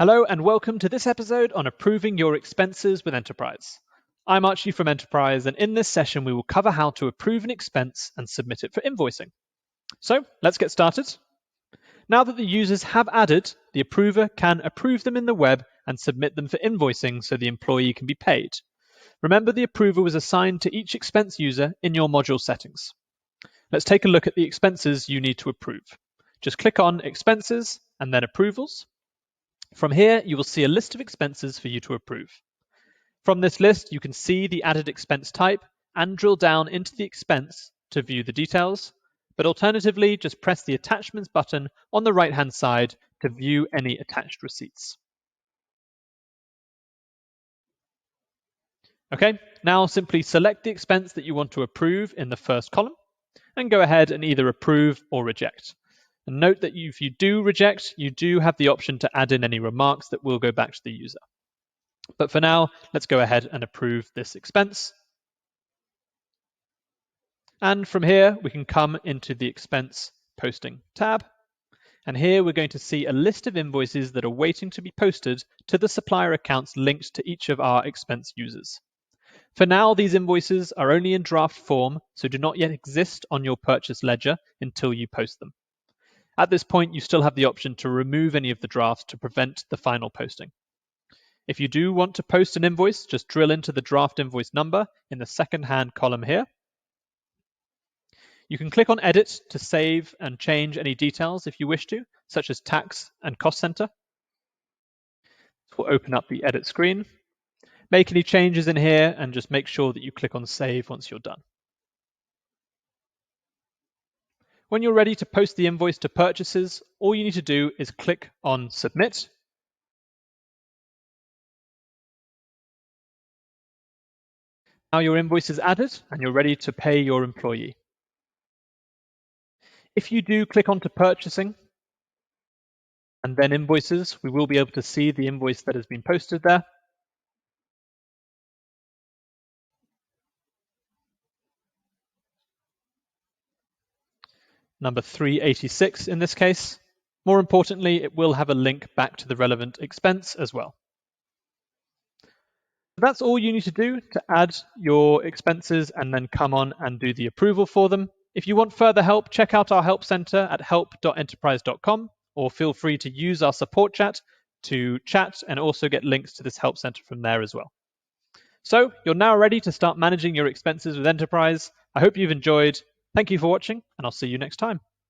Hello and welcome to this episode on approving your expenses with Enterpryze. I'm Archie from Enterpryze, and in this session we will cover how to approve an expense and submit it for invoicing. So let's get started. Now that the users have added, the approver can approve them in the web and submit them for invoicing so the employee can be paid. Remember, the approver was assigned to each expense user in your module settings. Let's take a look at the expenses you need to approve. Just click on Expenses and then Approvals. From here, you will see a list of expenses for you to approve. From this list, you can see the added expense type and drill down into the expense to view the details, but alternatively, just press the Attachments button on the right-hand side to view any attached receipts. Okay, now simply select the expense that you want to approve in the first column and go ahead and either approve or reject. And note that if you do reject, you do have the option to add in any remarks that will go back to the user. But for now, let's go ahead and approve this expense. And from here, we can come into the Expense Posting tab. And here we're going to see a list of invoices that are waiting to be posted to the supplier accounts linked to each of our expense users. For now, these invoices are only in draft form, so do not yet exist on your purchase ledger until you post them. At this point, you still have the option to remove any of the drafts to prevent the final posting. If you do want to post an invoice, just drill into the draft invoice number in the second-hand column here. You can click on Edit to save and change any details if you wish to, such as tax and cost center. This will open up the edit screen. Make any changes in here and just make sure that you click on Save once you're done. When you're ready to post the invoice to purchasers, all you need to do is click on Submit. Now your invoice is added and you're ready to pay your employee. If you do click onto Purchasing and then Invoices, we will be able to see the invoice that has been posted there. Number 386 in this case. More importantly, it will have a link back to the relevant expense as well. That's all you need to do to add your expenses and then come on and do the approval for them. If you want further help, check out our help center at help.enterpryze.com, or feel free to use our support chat to chat and also get links to this help center from there as well. So you're now ready to start managing your expenses with Enterpryze. I hope you've enjoyed. Thank you for watching, and I'll see you next time.